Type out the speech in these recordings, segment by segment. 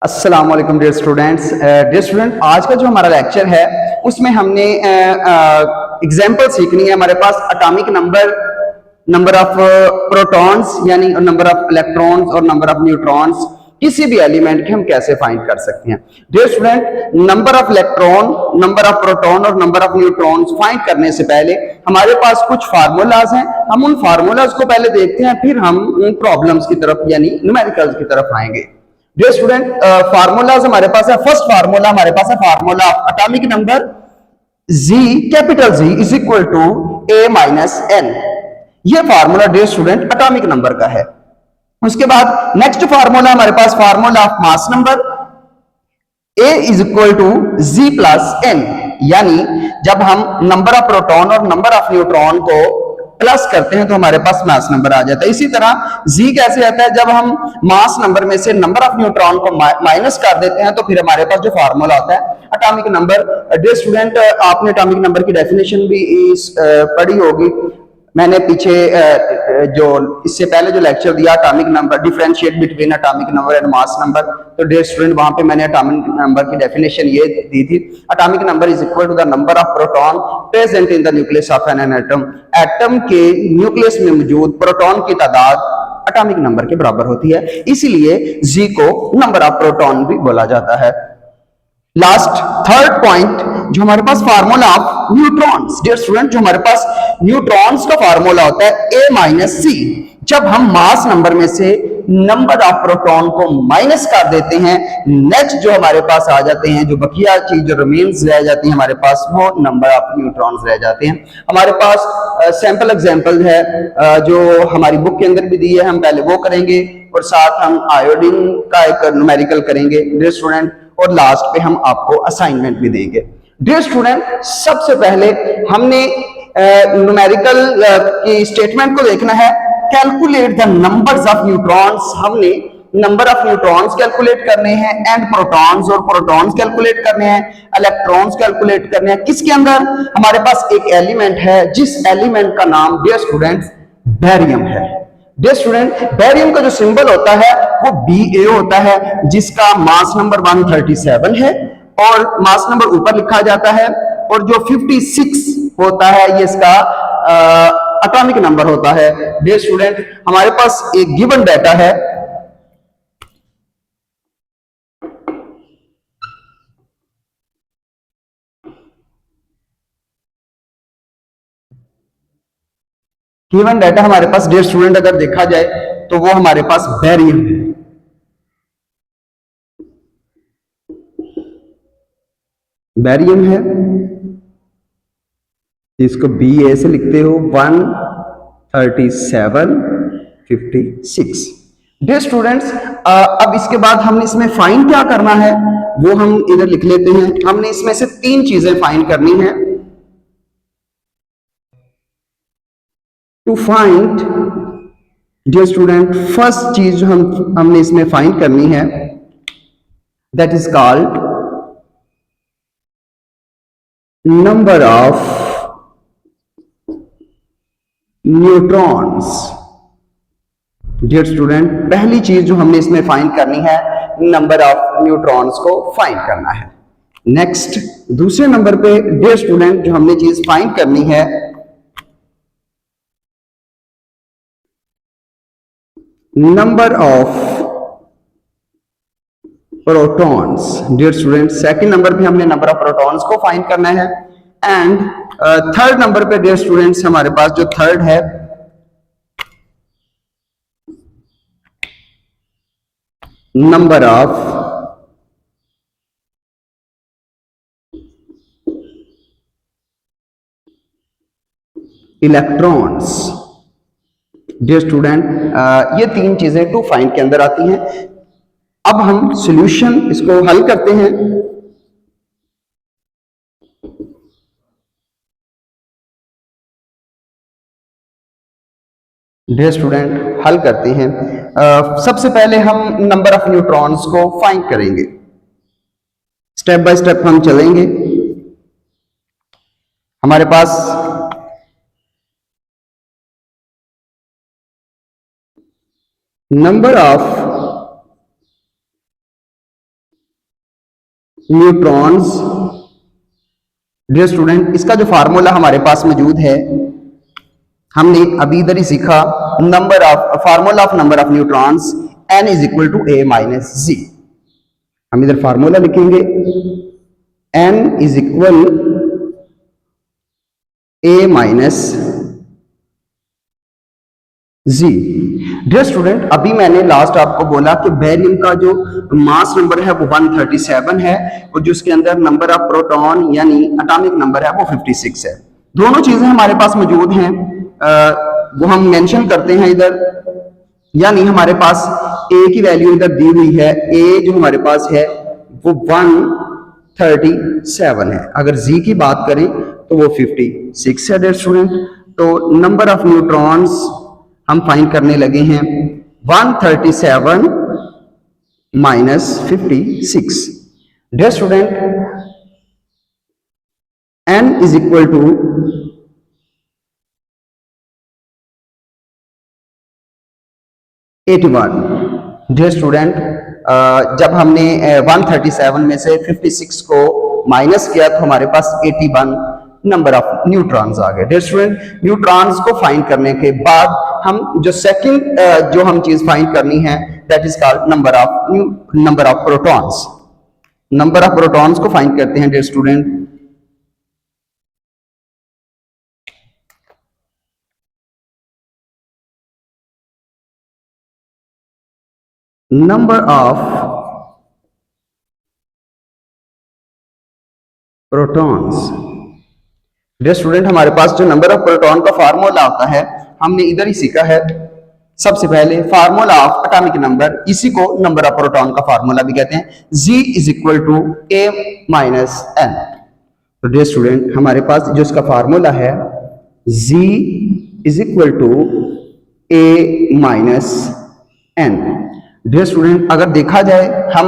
अस्सलाम वालेकुम dear students. आज का जो हमारा लेक्चर है उसमें हमने एग्जांपल सीखनी है। हमारे पास atomic number, number of protons यानी नंबर ऑफ इलेक्ट्रॉन्स और नंबर ऑफ न्यूट्रॉन्स किसी भी एलिमेंट के हम कैसे फाइंड कर सकते हैं। Dear student, number of electron, number of proton और नंबर ऑफ न्यूट्रॉन्स फाइंड करने से पहले हमारे पास कुछ फार्मूलाज हैं। हम उन फार्मूलाज को पहले देखते हैं, फिर हम उन प्रॉब्लम्स की तरफ यानी न्यूमेरिकल्स की तरफ आएंगे। डियर स्टूडेंट, फार्मूलाज हमारे पास है। फर्स्ट फार्मूला हमारे पास है formula of atomic number Z, capital Z is equal to A minus N। ये formula dear student atomic number का है। उसके बाद नेक्स्ट फार्मूला हमारे पास formula of mass number A is equal to Z plus N, यानी जब हम नंबर ऑफ प्रोटॉन और नंबर ऑफ न्यूट्रॉन को प्लस करते हैं तो हमारे पास मास नंबर आ जाता है। इसी तरह Z कैसे आता है, जब हम मास नंबर में से नंबर ऑफ न्यूट्रॉन को माइनस कर देते हैं तो फिर हमारे पास जो फार्मूला आता है एटॉमिक नंबर। डियर स्टूडेंट, आपने एटॉमिक नंबर की डेफिनेशन भी पढ़ी होगी। मैंने पीछे जो इससे पहले जो लेक्चर दिया atomic number, differentiate between atomic number and mass number, तो डियर स्टूडेंट वहां पे मैंने एटॉमिक नंबर की डेफिनेशन ये दी थी। Atomic number is equal to the number of proton present in the nucleus of an atom. Atom के nucleus में मौजूद प्रोटॉन की तादाद एटॉमिक नंबर के बराबर होती है, इसीलिए जी को नंबर ऑफ प्रोटॉन भी बोला जाता है। लास्ट थर्ड पॉइंट जो हमारे पास formula of neutrons. Dear student, जो हमारे पास न्यूट्रॉन्स का फार्मूला होता है A माइनस सी। जब हम मास नंबर में से नंबर ऑफ प्रोटॉन को माइनस कर देते हैं, नेक्स्ट जो हमारे पास आ जाते हैं, जो बकिया चीज जो रिमेन्स रह जाती है हमारे पास, वो नंबर ऑफ न्यूट्रॉन्स रह जाते हैं। हमारे पास सैंपल एग्जांपल है जो हमारी बुक के अंदर भी दी है, हम पहले वो करेंगे और साथ हम आयोडीन का एक न्यूमेरिकल करेंगे डियर स्टूडेंट, और लास्ट पे हम आपको असाइनमेंट भी देंगे। डियर स्टूडेंट, सबसे पहले हमने न्यूमेरिकल की स्टेटमेंट को देखना है। Calculate the numbers of neutrons. हमने नंबर ऑफ न्यूट्रॉन्स कैलकुलेट करने हैं एंड प्रोटॉन्स और प्रोटॉन्स कैलकुलेट करने हैं, इलेक्ट्रॉन्स कैलकुलेट करने हैं। किसके अंदर? हमारे पास एक एलिमेंट है जिस एलिमेंट का नाम डियर स्टूडेंट्स बेरियम है। डियर स्टूडेंट, बेरियम का जो सिंबल होता है वो Ba होता है, जिसका मास नंबर 137 है और मास नंबर ऊपर लिखा जाता है, और जो 56 होता है ये इसका एटॉमिक नंबर होता है। डियर स्टूडेंट, हमारे पास एक गिवन डाटा है। गिवन डाटा हमारे पास डियर स्टूडेंट अगर देखा जाए तो वो हमारे पास बेरियम है। बेरियम है, इसको Ba से लिखते हो 13756। डियर स्टूडेंट्स, अब इसके बाद हमने इसमें फाइंड क्या करना है वो हम इधर लिख लेते हैं। हमने इसमें से तीन चीजें फाइंड करनी है। To find dear student, first चीज जो हमने इसमें फाइंड करनी है, that is called number of neutrons. Dear student, पहली चीज जो हमने इसमें फाइंड करनी है, नंबर ऑफ न्यूट्रॉन्स को फाइंड करना है। नेक्स्ट दूसरे नंबर पे डियर स्टूडेंट जो हमने चीज फाइंड करनी है, number of protons. Dear student, second number पे हमने नंबर ऑफ प्रोटॉन्स को फाइंड करना है। एंड थर्ड नंबर पे डियर स्टूडेंट्स हमारे पास जो थर्ड है, number of electrons. Dear student, ये तीन चीजें टू फाइंड के अंदर आती हैं। अब हम सॉल्यूशन इसको हल करते हैं। डियर स्टूडेंट, हल करते हैं। सबसे पहले हम नंबर ऑफ न्यूट्रॉन्स को फाइंड करेंगे। स्टेप बाय स्टेप हम चलेंगे। हमारे पास number of neutrons. Dear student, इसका जो फार्मूला हमारे पास मौजूद है, हमने अभी इधर ही सीखा, formula of number of neutrons n is equal to a minus Z. हम इधर फार्मूला लिखेंगे, n is equal a minus Z. Dear student, अभी मैंने लास्ट आपको बोला कि बेरियम का जो मास नंबर है वो 137 है और जो उसके अंदर नंबर ऑफ प्रोटॉन यानी एटॉमिक नंबर है वो 56 है। दोनों चीजें हमारे पास मौजूद हैं, वो हम मेंशन करते हैं इधर, यानी हमारे पास a की वैल्यू इधर दी हुई है, a जो हमारे पास है वो 137 है। अगर z की बात करें तो वो 56 है। डियर स्टूडेंट, तो नंबर ऑफ न्यूट्रॉन्स हम फाइंड करने लगे हैं, 137 minus 56। Dear student, n is equal to 81। Dear student, जब हमने 137 में से 56 को माइनस किया तो हमारे पास 81 नंबर ऑफ न्यूट्रॉन्स आ गए। डियर स्टूडेंट, न्यूट्रॉन्स को फाइंड करने के बाद हम जो सेकंड जो हम चीज फाइंड करनी है, that is called number of protons. Number of protons को फाइंड करते हैं। Dear student, number of protons. Dear student, हमारे पास जो नंबर ऑफ प्रोटॉन का फार्मूला होता है हमने इधर ही सीखा है। सबसे पहले फार्मूला ऑफ एटॉमिक नंबर, इसी को नंबर ऑफ प्रोटॉन का फार्मूला भी कहते हैं, G is equal to a minus n। तो डियर स्टूडेंट, हमारे पास जो इसका फार्मूला है G is equal to a minus n। Dear student, अगर देखा जाए हम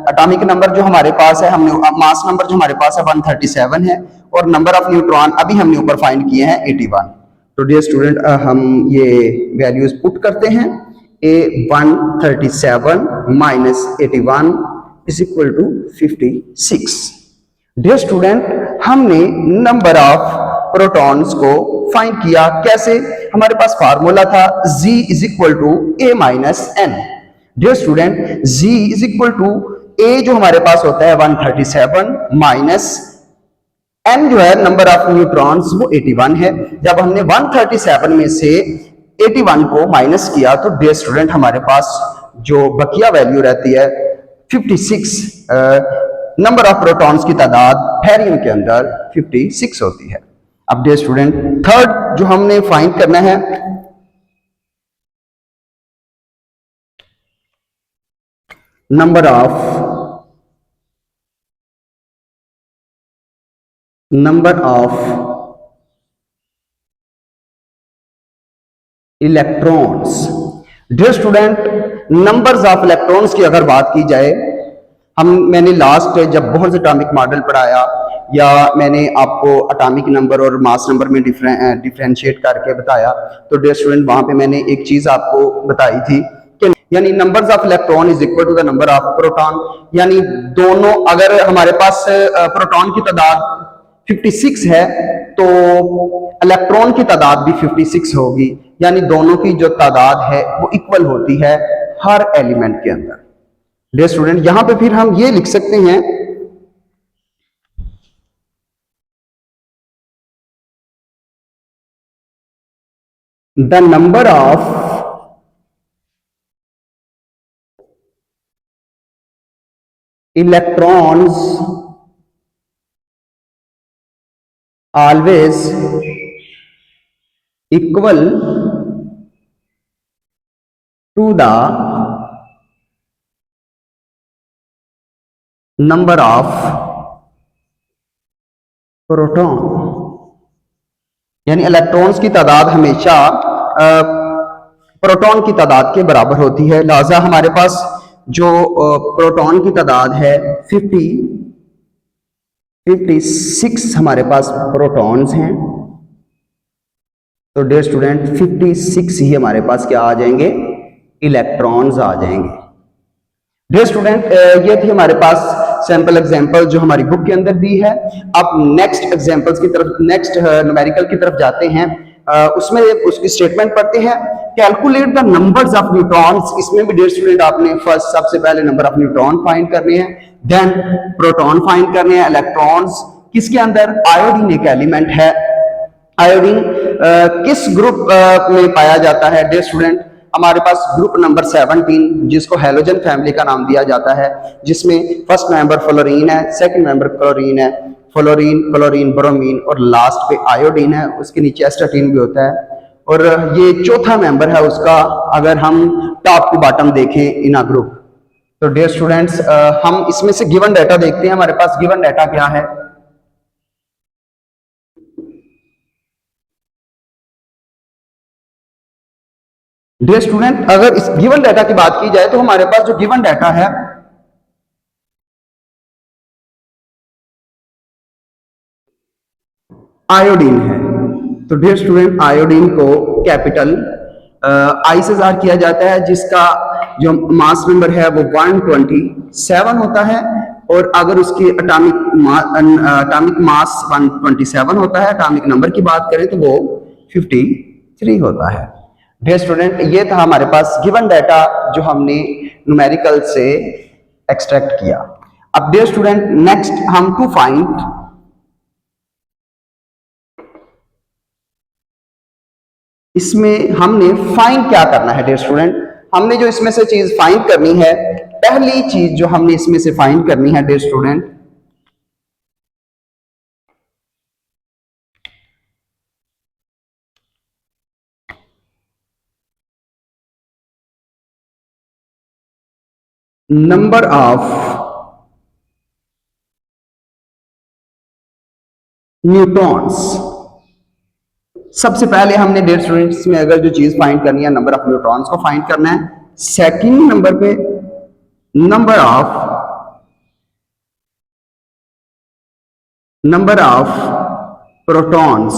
एटॉमिक नंबर जो हमारे पास है, हमने मास नंबर जो हमारे पास है 137 है और नंबर ऑफ न्यूट्रॉन अभी हमने ऊपर फाइंड किए हैं 81। तो डियर स्टूडेंट, हम ये वैल्यूज पुट करते हैं, a 137 minus 81 is equal to 56। Dear student, हमने नंबर ऑफ प्रोटॉन्स को फाइंड किया कैसे? हमारे पास फार्मूला था G is equal to a minus n। Dear student, G is equal to a जो हमारे पास होता है 137 माइनस n जो है नंबर ऑफ न्यूट्रॉन्स वो 81 है। जब हमने 137 में से 81 को माइनस किया तो डियर स्टूडेंट हमारे पास जो बकिया वैल्यू रहती है 56, नंबर ऑफ प्रोटॉन्स की तादाद बेरियम के अंदर 56 होती है। अब डियर स्टूडेंट, थर्ड जो हमने फाइंड करना है, number of electrons. Dear student, numbers of electrons की अगर बात की जाए, मैंने लास्ट जब बहुत एटॉमिक मॉडल पढ़ाया या मैंने आपको एटॉमिक नंबर और मास नंबर में डिफरेंशिएट करके बताया, तो डियर स्टूडेंट वहां पे मैंने एक चीज आपको बताई थी कि यानी numbers of electron is equal to the number of proton, यानी दोनों, अगर हमारे पास प्रोटॉन की तादाद 56 है तो इलेक्ट्रॉन की तादाद भी 56 होगी, यानी दोनों की जो तादाद है वो इक्वल होती है हर एलिमेंट के अंदर। डियर स्टूडेंट, यहां पे फिर हम ये लिख सकते हैं, the number of electrons always equal to the number of proton, यानी इलेक्ट्रॉन्स की तादाद हमेशा प्रोटॉन की तादाद के बराबर होती है। लिहाजा हमारे पास जो प्रोटॉन की तादाद है 56 हमारे पास प्रोटॉन्स हैं, तो डियर स्टूडेंट 56 ही हमारे पास क्या आ जाएंगे, इलेक्ट्रॉन्स आ जाएंगे। डियर स्टूडेंट, ये थी हमारे पास सैंपल एग्जांपल जो हमारी बुक के अंदर दी है। अब नेक्स्ट एग्जांपल्स की तरफ, नेक्स्ट न्यूमेरिकल की तरफ जाते हैं। उसमें उसकी स्टेटमेंट पढ़ते हैं, calculate the numbers of neutrons. इसमें भी डियर स्टूडेंट आपने फर्स्ट सबसे पहले नंबर ऑफ न्यूट्रॉन फाइंड करने हैं, देन प्रोटॉन फाइंड करने हैं, इलेक्ट्रॉन्स किसके अंदर, आयोडीन एक एलिमेंट है। आयोडीन किस ग्रुप में पाया जाता है डियर स्टूडेंट, हमारे पास ग्रुप नंबर 17 जिसको हैलोजन फैमिली का नाम दिया जाता है, जिसमें फर्स्ट मेंबर फ्लोरीन है, सेकंड मेंबर क्लोरीन है, फ्लोरीन, क्लोरीन, ब्रोमीन और लास्ट पे आयोडीन है, उसके नीचे एस्टाटीन भी होता है। और ये चौथा मेंबर है उसका, अगर हम टॉप टू बॉटम देखें इन अ ग्रुप। तो डियर स्टूडेंट्स हम इसमें से गिवन डाटा देखते हैं, हमारे पास गिवन डाटा क्या है। डियर स्टूडेंट अगर इस गिवन डाटा की बात की जाए तो हमारे पास जो गिवन डाटा है आयोडीन है। तो डियर स्टूडेंट आयोडीन को कैपिटल आई से जार किया जाता है, जिसका जो मास नंबर है वो 127 होता है, और अगर उसकी अटामिक मास 127 होता है, अटामिक नंबर की बात करें तो वो 53 होता है। डियर स्टूडेंट ये था हमारे पास गिवन डाटा जो हमने न्यूमेरिकल से एक्सट्रैक्ट किया। अब डियर स्टूडेंट नेक्स्ट हम टू फाइंड, इसमें हमने फाइंड क्या करना है डियर स्टूडेंट, हमने जो इसमें से चीज फाइंड करनी है, पहली चीज जो हमने इसमें से फाइंड करनी है dear student, number of neutrons. सबसे पहले हमने डियर स्टूडेंट्स में अगर जो चीज फाइंड करनी है, नंबर ऑफ न्यूट्रॉन्स को फाइंड करना है। सेकंड नंबर पे number of protons.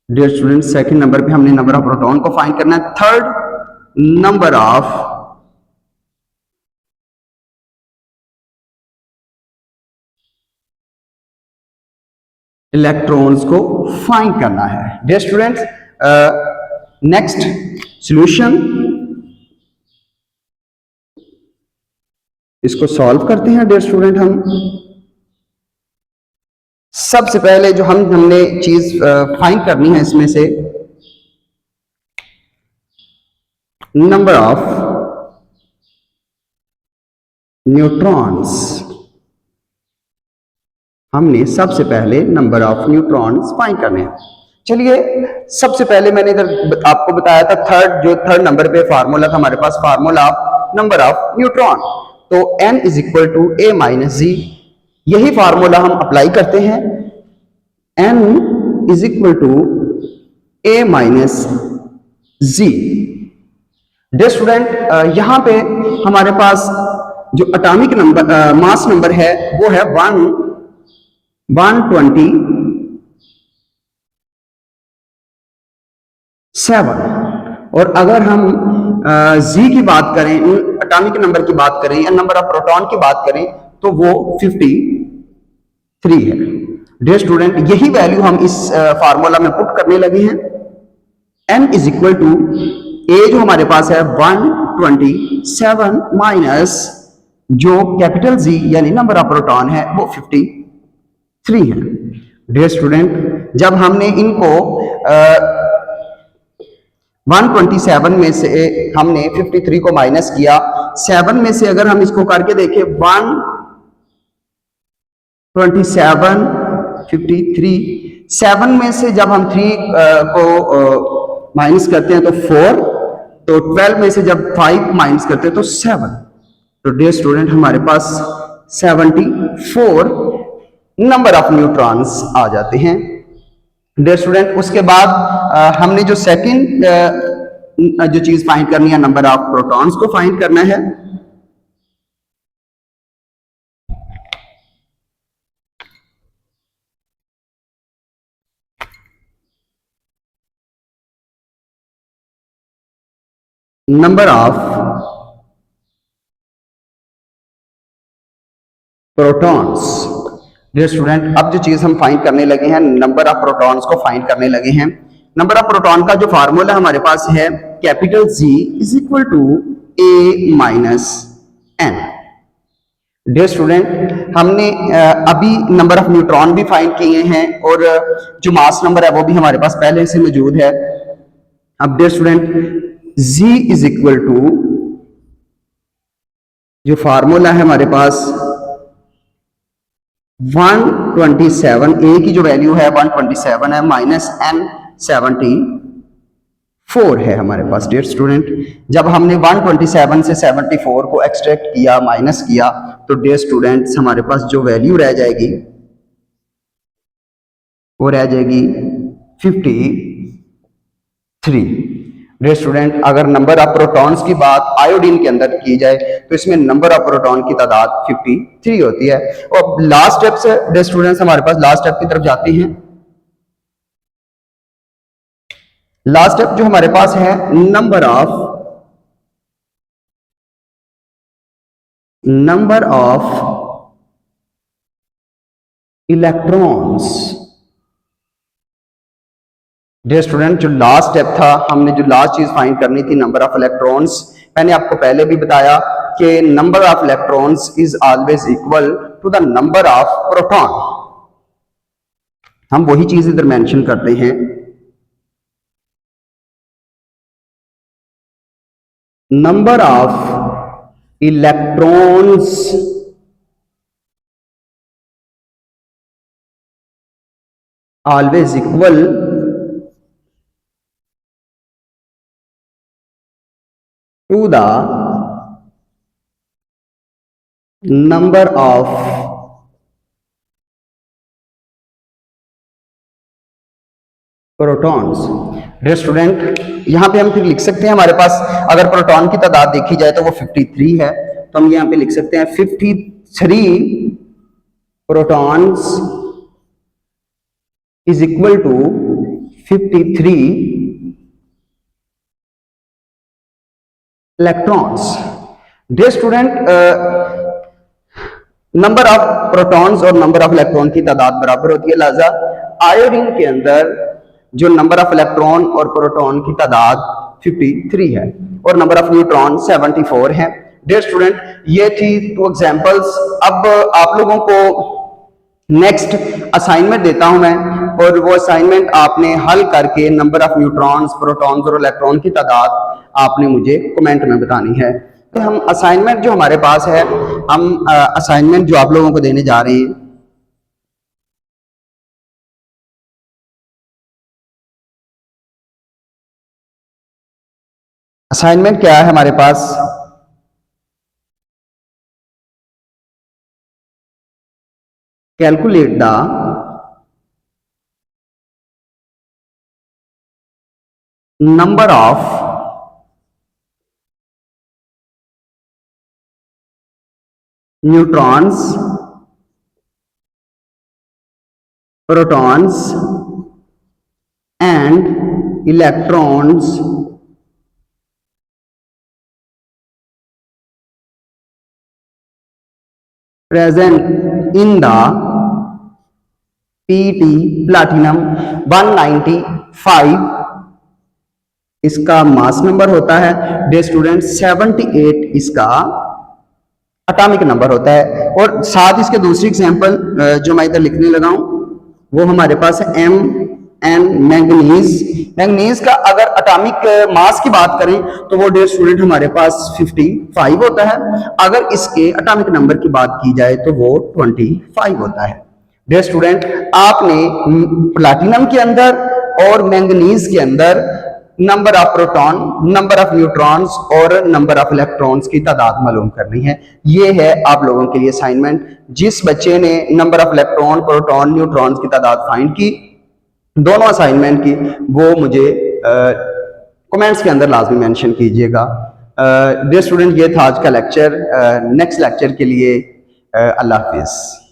Dear student second number पे हमने नंबर ऑफ प्रोटॉन को फाइंड करना है। थर्ड नंबर ऑफ इलेक्ट्रॉन्स को फाइंड करना है। डियर स्टूडेंट्स नेक्स्ट सॉल्यूशन, इसको सॉल्व करते हैं डियर स्टूडेंट। हम सबसे पहले जो हमने चीज फाइंड करनी है इसमें से, नंबर ऑफ न्यूट्रॉन्स। हमने सबसे पहले नंबर ऑफ न्यूट्रॉन्स फाइंड करने हैं। चलिए सबसे पहले मैंने इधर आपको बताया था थर्ड नंबर पे फार्मूला था हमारे पास, formula of number of neutron. तो n is equal to a minus Z, यही फार्मूला हम अप्लाई करते हैं। n is equal to a minus Z. Dear student यहां पे हमारे पास जो अटॉमिक नंबर मास नंबर है वो है 127, और अगर हम जी की बात करें, अटॉमिक नंबर की बात करें या नंबर ऑफ प्रोटॉन की बात करें तो वो 53 है। डियर स्टूडेंट यही वैल्यू हम इस फार्मूला में पुट करने लगे हैं। n इज इक्वल टू ए जो हमारे पास है 127 माइनस जो कैपिटल जी यानी नंबर ऑफ प्रोटॉन है वो 53 है। डियर स्टूडेंट जब हमने इनको 127 में से हमने 53 को माइनस किया, 7 में से अगर हम इसको करके देखें 127 53, 7 में से जब हम 3 को माइनस करते हैं तो 4, तो 12 में से जब 5 माइनस करते हैं तो 7। तो डियर स्टूडेंट हमारे पास 74 नंबर ऑफ न्यूट्रॉन्स आ जाते हैं। डियर स्टूडेंट उसके बाद हमने जो सेकंड जो चीज फाइंड करनी है, नंबर ऑफ प्रोटॉन्स को फाइंड करना है। Number of protons. Dear student, अब जो चीज हम फाइंड करने लगे हैं, नंबर ऑफ प्रोटॉन्स को फाइंड करने लगे हैं। नंबर ऑफ प्रोटॉन का जो फार्मूला हमारे पास है, capital G is equal to A minus N। Dear student, हमने अभी नंबर ऑफ न्यूट्रॉन भी फाइंड किए हैं और जो मास नंबर है वो भी हमारे पास पहले से मौजूद है। अब dear student, G is equal to, जो फार्मूला है हमारे पास 127, A की जो वैल्यू है 127 है, माइनस N 74 है हमारे पास। डियर स्टूडेंट, जब हमने 127 से 74 को एक्सट्रैक्ट किया, माइनस किया, तो डियर स्टूडेंट्स हमारे पास जो वैल्यू रह जाएगी वो रह जाएगी 53। डियर स्टूडेंट, अगर नंबर ऑफ प्रोटॉन्स की बात आयोडीन के अंदर की जाए तो इसमें नंबर ऑफ प्रोटॉन की तादाद 53 होती है। और लास्ट स्टेप से डियर स्टूडेंट्स हमारे पास लास्ट स्टेप की तरफ जाते हैं। लास्ट स्टेप जो हमारे पास है, number of electrons. Dear student, जो लास्ट स्टेप था, हमने जो लास्ट चीज फाइंड करनी थी, नंबर ऑफ इलेक्ट्रॉन्स, मैंने आपको पहले भी बताया कि number of electrons is always equal to the number of proton. हम वही चीज इधर मेंशन करते हैं, number of electrons always equal to the number of protons. Dear student, यहां पे हम फिर लिख सकते हैं, हमारे पास अगर प्रोटॉन की तादाद देखी जाए तो वो 53 है, तो हम यहां पे लिख सकते हैं 53 protons is equal to 53 electrons. Dear student, number of protons और नंबर ऑफ इलेक्ट्रॉन की तादाद बराबर होती है, लिहाजा आयोडीन के अंदर जो नंबर ऑफ इलेक्ट्रॉन और प्रोटॉन की तादाद 53 है और नंबर ऑफ न्यूट्रॉन 74 है। डियर स्टूडेंट, ये थी 2 एग्जांपल्स। अब आप लोगों को नेक्स्ट असाइनमेंट देता हूं मैं, और वो असाइनमेंट आपने हल करके नंबर ऑफ न्यूट्रॉन्स, प्रोटॉन्स और इलेक्ट्रॉन की तादाद आपने मुझे कमेंट में बतानी है। तो हम असाइनमेंट जो हमारे पास है, हम असाइनमेंट जो आप लोगों को देने जा रहे हैं, असाइनमेंट क्या है हमारे पास, calculate the number of neutrons, protons and electrons present in the PT platinum 195, इसका मास नंबर होता है। डियर स्टूडेंट, 78 इसका एटॉमिक नंबर होता है। और साथ इसके दूसरी एग्जांपल जो मैं इधर लिखने लगा हूं, वो हमारे पास है Mn मैंगनीज। मैंगनीज का अगर एटॉमिक मास की बात करें तो वो डियर स्टूडेंट हमारे पास 55 होता है। अगर इसके एटॉमिक नंबर की बात की जाए तो वो 25 होता है। डियर स्टूडेंट, आपने प्लैटिनम के अंदर और मैंगनीज के अंदर number of proton, number of neutrons और नंबर ऑफ इलेक्ट्रॉन्स की तादाद मालूम करनी है। ये है आप लोगों के लिए असाइनमेंट। जिस बच्चे ने number of electron, proton, neutrons की तादाद फाइंड की, दोनों असाइनमेंट की, वो मुझे कमेंट्स के अंदर लाजमी मेंशन कीजिएगा। डियर स्टूडेंट, ये था आज का लेक्चर। नेक्स्ट लेक्चर के लिए अल्लाह हाफिज़।